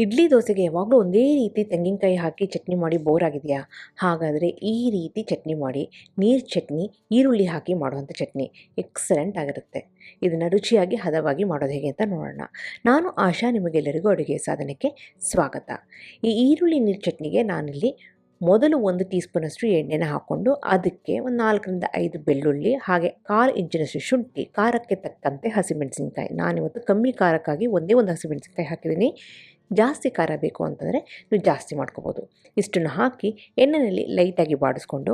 ಇಡ್ಲಿ ದೋಸೆಗೆ ಯಾವಾಗಲೂ ಒಂದೇ ರೀತಿ ತೆಂಗಿನಕಾಯಿ ಹಾಕಿ ಚಟ್ನಿ ಮಾಡಿ ಬೋರ್ ಆಗಿದೆಯಾ? ಹಾಗಾದರೆ ಈ ರೀತಿ ಚಟ್ನಿ ಮಾಡಿ, ನೀರು ಚಟ್ನಿ, ಈರುಳ್ಳಿ ಹಾಕಿ ಮಾಡುವಂಥ ಚಟ್ನಿ ಎಕ್ಸಲೆಂಟ್ ಆಗಿರುತ್ತೆ. ಇದನ್ನು ರುಚಿಯಾಗಿ ಹದವಾಗಿ ಮಾಡೋದು ಹೇಗೆ ಅಂತ ನೋಡೋಣ. ನಾನು ಆಶಾ, ನಿಮಗೆಲ್ಲರಿಗೂ ಅಡುಗೆ ಸಾಧನಕ್ಕೆ ಸ್ವಾಗತ. ಈ ಈರುಳ್ಳಿ ನೀರು ಚಟ್ನಿಗೆ ನಾನಿಲ್ಲಿ ಮೊದಲು 1 ಟೀ ಸ್ಪೂನಷ್ಟು ಎಣ್ಣೆನ ಹಾಕ್ಕೊಂಡು ಅದಕ್ಕೆ ಒಂದು 4ರಿಂದ 5 ಬೆಳ್ಳುಳ್ಳಿ, ಹಾಗೆ 1/4 ಇಂಚಿನಷ್ಟು ಶುಂಠಿ, ಖಾರಕ್ಕೆ ತಕ್ಕಂತೆ ಹಸಿಮೆಣಸಿನ್ಕಾಯಿ. ನಾನಿವತ್ತು ಕಮ್ಮಿ ಖಾರಕ್ಕಾಗಿ ಒಂದೇ ಒಂದು ಹಸಿಮೆಣಸಿನ್ಕಾಯಿ ಹಾಕಿದ್ದೀನಿ. ಜಾಸ್ತಿ ಖಾರ ಬೇಕು ಅಂತಂದರೆ ನೀವು ಜಾಸ್ತಿ ಮಾಡ್ಕೋಬೋದು. ಇಷ್ಟನ್ನು ಹಾಕಿ ಎಣ್ಣೆಯಲ್ಲಿ ಲೈಟಾಗಿ ಬಾಡಿಸ್ಕೊಂಡು,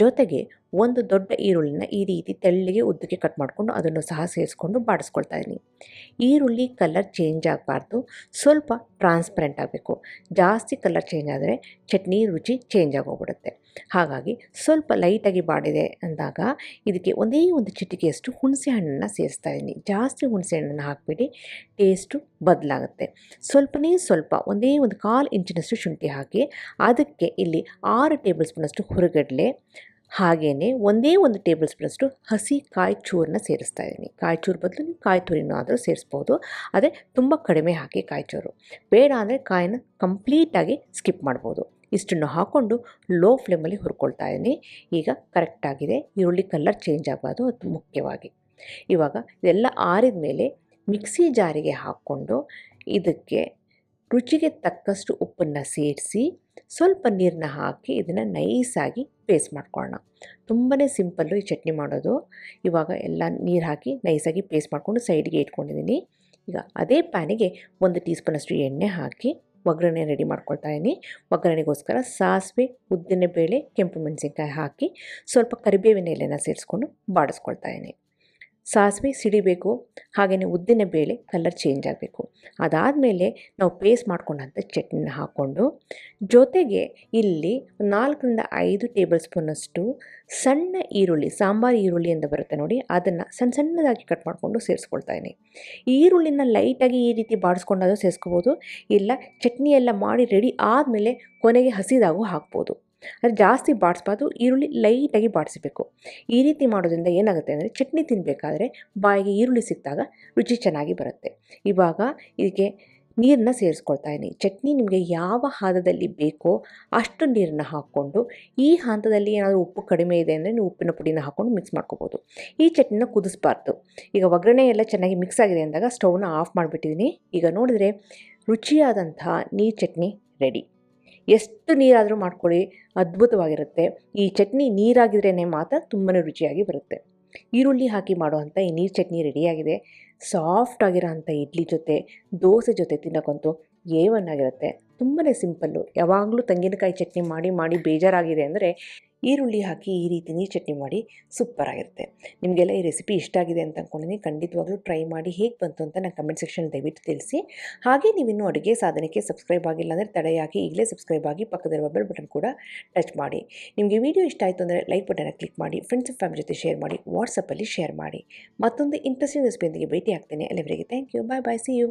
ಜೊತೆಗೆ ಒಂದು ದೊಡ್ಡ ಈರುಳ್ಳಿನ ಈ ರೀತಿ ತೆಳ್ಳಗೆ ಉದ್ದಕ್ಕೆ ಕಟ್ ಮಾಡಿಕೊಂಡು ಅದನ್ನು ಸಹ ಸೇರಿಸ್ಕೊಂಡು ಬಾಡಿಸ್ಕೊಳ್ತಾ ಇದ್ದೀನಿ. ಈರುಳ್ಳಿ ಕಲರ್ ಚೇಂಜ್ ಆಗಬಾರ್ದು, ಸ್ವಲ್ಪ ಟ್ರಾನ್ಸ್ಪರೆಂಟ್ ಆಗಬೇಕು. ಜಾಸ್ತಿ ಕಲರ್ ಚೇಂಜ್ ಆದರೆ ಚಟ್ನಿ ರುಚಿ ಚೇಂಜ್ ಆಗೋಗ್ಬಿಡುತ್ತೆ. ಹಾಗಾಗಿ ಸ್ವಲ್ಪ ಲೈಟಾಗಿ ಬಾಡಿದೆ ಅಂದಾಗ ಇದಕ್ಕೆ ಒಂದೇ ಒಂದು ಚಿಟಿಕೆಯಷ್ಟು ಹುಣಸೆ ಹಣ್ಣನ್ನು ಸೇರಿಸ್ತಾ ಇದ್ದೀನಿ. ಜಾಸ್ತಿ ಹುಣಸೆ ಹಣ್ಣನ್ನು ಹಾಕಿಬಿಡಿ, ಟೇಸ್ಟು ಬದಲಾಗುತ್ತೆ. ಸ್ವಲ್ಪ ಒಂದೇ ಒಂದು 1/4 ಇಂಚಿನಷ್ಟು ಶುಂಠಿ ಹಾಕಿ ಅದಕ್ಕೆ ಇಲ್ಲಿ 6 ಟೇಬಲ್ ಸ್ಪೂನಷ್ಟು ಹುರಿಗಡಲೆ, ಹಾಗೆಯೇ ಒಂದೇ ಒಂದು ಟೇಬಲ್ ಸ್ಪೂನಷ್ಟು ಹಸಿ ಕಾಯಿ ಚೂರನ್ನ ಸೇರಿಸ್ತಾ ಇದ್ದೀನಿ. ಕಾಯಿ ಚೂರು ಬದಲು ನೀವು ಕಾಯಿ ತುರಿನೂ ಆದರೂ ಸೇರಿಸ್ಬೋದು, ಆದರೆ ತುಂಬ ಕಡಿಮೆ ಹಾಕಿ ಕಾಯಿ ಚೂರು. ಬೇಡ ಅಂದರೆ ಕಾಯಿನ ಕಂಪ್ಲೀಟಾಗಿ ಸ್ಕಿಪ್ ಮಾಡ್ಬೋದು. ಇಷ್ಟನ್ನು ಹಾಕ್ಕೊಂಡು ಲೋ ಫ್ಲೇಮಲ್ಲಿ ಹುರ್ಕೊಳ್ತಾ ಇದ್ದೀನಿ. ಈಗ ಕರೆಕ್ಟಾಗಿದೆ. ಈರುಳ್ಳಿ ಕಲರ್ ಚೇಂಜ್ ಆಗಬಾರ್ದು, ಅದು ಮುಖ್ಯವಾಗಿ. ಇವಾಗ ಇದೆಲ್ಲ ಆರಿದ ಮೇಲೆ ಮಿಕ್ಸಿ ಜಾರಿಗೆ ಹಾಕ್ಕೊಂಡು ಇದಕ್ಕೆ ರುಚಿಗೆ ತಕ್ಕಷ್ಟು ಉಪ್ಪನ್ನು ಸೇರಿಸಿ ಸ್ವಲ್ಪ ನೀರನ್ನ ಹಾಕಿ ಇದನ್ನು ನೈಸಾಗಿ ಪೇಸ್ಟ್ ಮಾಡ್ಕೊಳ್ಳೋಣ. ತುಂಬಾ ಸಿಂಪಲ್ಲು ಈ ಚಟ್ನಿ ಮಾಡೋದು. ಇವಾಗ ಎಲ್ಲ ನೀರು ಹಾಕಿ ನೈಸಾಗಿ ಪೇಸ್ಟ್ ಮಾಡಿಕೊಂಡು ಸೈಡ್ಗೆ ಇಟ್ಕೊಂಡಿದ್ದೀನಿ. ಈಗ ಅದೇ ಪ್ಯಾನಿಗೆ 1 ಟೀ ಸ್ಪೂನಷ್ಟು ಎಣ್ಣೆ ಹಾಕಿ ಒಗ್ಗರಣೆ ರೆಡಿ ಮಾಡ್ಕೊಳ್ತಾ ಇದ್ದೀನಿ. ಒಗ್ಗರಣೆಗೋಸ್ಕರ ಸಾಸಿವೆ, ಉದ್ದಿನಬೇಳೆ, ಕೆಂಪು ಮೆಣಸಿನ್ಕಾಯಿ ಹಾಕಿ ಸ್ವಲ್ಪ ಕರಿಬೇವಿನ ಎಲೆನ ಸೇರಿಸ್ಕೊಂಡು ಬಾಡಿಸ್ಕೊಳ್ತಾ ಇದ್ದೀನಿ. ಸಾಸಿವೆ ಸಿಡಿಬೇಕು, ಹಾಗೆಯೇ ಉದ್ದಿನಬೇಳೆ ಕಲರ್ ಚೇಂಜ್ ಆಗಬೇಕು. ಅದಾದಮೇಲೆ ನಾವು ಪೇಸ್ಟ್ ಮಾಡ್ಕೊಂಡಂಥ ಚಟ್ನಿನ ಹಾಕ್ಕೊಂಡು, ಜೊತೆಗೆ ಇಲ್ಲಿ 4ರಿಂದ 5 ಟೇಬಲ್ ಸ್ಪೂನಷ್ಟು ಸಣ್ಣ ಈರುಳ್ಳಿ, ಸಾಂಬಾರು ಈರುಳ್ಳಿ ಅಂತ ಬರುತ್ತೆ ನೋಡಿ, ಅದನ್ನು ಸಣ್ಣದಾಗಿ ಕಟ್ ಮಾಡಿಕೊಂಡು ಸೇರಿಸ್ಕೊಳ್ತಾ ಇದ್ದೀನಿ. ಈರುಳ್ಳಿನ ಲೈಟಾಗಿ ಈ ರೀತಿ ಬಾಡಿಸ್ಕೊಂಡಾದರೂ ಸೇರಿಸ್ಕೋಬೋದು, ಇಲ್ಲ ಚಟ್ನಿ ಎಲ್ಲ ಮಾಡಿ ರೆಡಿ ಆದಮೇಲೆ ಕೊನೆಗೆ ಹಸಿದಾಗೂ ಹಾಕ್ಬೋದು. ಅದು ಜಾಸ್ತಿ ಬಾಡಿಸ್ಬಾರ್ದು, ಈರುಳ್ಳಿ ಲೈಟಾಗಿ ಬಾಡಿಸಬೇಕು. ಈ ರೀತಿ ಮಾಡೋದ್ರಿಂದ ಏನಾಗುತ್ತೆ ಅಂದರೆ ಚಟ್ನಿ ತಿನ್ನಬೇಕಾದ್ರೆ ಬಾಯಿಗೆ ಈರುಳ್ಳಿ ಸಿಕ್ಕಿದಾಗ ರುಚಿ ಚೆನ್ನಾಗಿ ಬರುತ್ತೆ. ಇವಾಗ ಇದಕ್ಕೆ ನೀರನ್ನ ಸೇರಿಸ್ಕೊಳ್ತಾ ಇದ್ದೀನಿ. ಚಟ್ನಿ ನಿಮಗೆ ಯಾವ ಹದದಲ್ಲಿ ಬೇಕೋ ಅಷ್ಟು ನೀರನ್ನು ಹಾಕ್ಕೊಂಡು, ಈ ಹಂತದಲ್ಲಿ ಏನಾದರೂ ಉಪ್ಪು ಕಡಿಮೆ ಇದೆ ಅಂದರೆ ನೀವು ಉಪ್ಪಿನ ಪುಡಿನ ಹಾಕ್ಕೊಂಡು ಮಿಕ್ಸ್ ಮಾಡ್ಕೋಬೋದು. ಈ ಚಟ್ನಿನ ಕುದಿಸ್ಬಾರ್ದು. ಈಗ ಒಗ್ಗರಣೆ ಎಲ್ಲ ಚೆನ್ನಾಗಿ ಮಿಕ್ಸ್ ಆಗಿದೆ ಅಂದಾಗ ಸ್ಟವ್ನ ಆಫ್ ಮಾಡಿಬಿಟ್ಟಿದ್ದೀನಿ. ಈಗ ನೋಡಿದ್ರೆ ರುಚಿಯಾದಂತಹ ನೀರು ಚಟ್ನಿ ರೆಡಿ. ಎಷ್ಟು ನೀರಾದರೂ ಮಾಡ್ಕೊಳ್ಳಿ, ಅದ್ಭುತವಾಗಿರುತ್ತೆ. ಈ ಚಟ್ನಿ ನೀರಾಗಿದ್ರೇ ಮಾತ್ರ ತುಂಬಾ ರುಚಿಯಾಗಿ ಬರುತ್ತೆ. ಈರುಳ್ಳಿ ಹಾಕಿ ಮಾಡುವಂಥ ಈ ನೀರು ಚಟ್ನಿ ರೆಡಿಯಾಗಿದೆ. ಸಾಫ್ಟ್ ಆಗಿರೋ ಅಂಥ ಇಡ್ಲಿ ಜೊತೆ, ದೋಸೆ ಜೊತೆ ತಿನ್ನೋಕ್ಕಂತೂ A1 ಆಗಿರುತ್ತೆ. ತುಂಬಾ ಸಿಂಪಲ್ಲು. ಯಾವಾಗಲೂ ತೆಂಗಿನಕಾಯಿ ಚಟ್ನಿ ಮಾಡಿ ಬೇಜಾರಾಗಿದೆ ಅಂದರೆ ಈರುಳ್ಳಿ ಹಾಕಿ ಈ ರೀತಿ ನೀರು ಚಟ್ನಿ ಮಾಡಿ ಸೂಪರಾಗಿರುತ್ತೆ. ನಿಮಗೆಲ್ಲ ಈ ರೆಸಿಪಿ ಇಷ್ಟ ಆಗಿದೆ ಅಂತ ಅಂದ್ಕೊಂಡಿದ್ದೀನಿ. ಖಂಡಿತವಾಗ್ಲೂ ಟ್ರೈ ಮಾಡಿ ಹೇಗೆ ಬಂತು ಅಂತ ನಾನು ಕಮೆಂಟ್ ಸೆಕ್ಷನ್ ದಯವಿಟ್ಟು ತಿಳಿಸಿ. ಹಾಗೆ ನೀವಿನ್ನೂ ಅಡುಗೆ ಸಾಧನಕ್ಕೆ ಸಬ್ಸ್ಕ್ರೈಬ್ ಆಗಿಲ್ಲ ಅಂದರೆ ತಡೆಯಾಗಿ ಈಗಲೇ ಸಬ್ಸ್ಕ್ರೈಬ್ ಆಗಿ ಪಕ್ಕದಲ್ಲಿರುವ ಬೆಲ್ ಬಟನ್ ಕೂಡ ಟಚ್ ಮಾಡಿ. ನಿಮಗೆ ವಿಡಿಯೋ ಇಷ್ಟ ಆಯಿತು ಅಂದರೆ ಲೈಕ್ ಬಟನ್ನ ಕ್ಲಿಕ್ ಮಾಡಿ, ಫ್ರೆಂಡ್ಸ್ ಆ್ಯಂಡ್ ಫ್ಯಾಮಿಲಿ ಜೊತೆ ಶೇರ್ ಮಾಡಿ, ವಾಟ್ಸಪ್ಪಲ್ಲಿ ಶೇರ್ ಮಾಡಿ. ಮತ್ತೊಂದು ಇಂಟ್ರೆಸ್ಟಿಂಗ್ ರೆಸಿಪಿಯೊಂದಿಗೆ ಭೇಟಿ ಆಗ್ತೇನೆ. ಅಲ್ಲಿವರೆಗೆ thank you, bye, see you.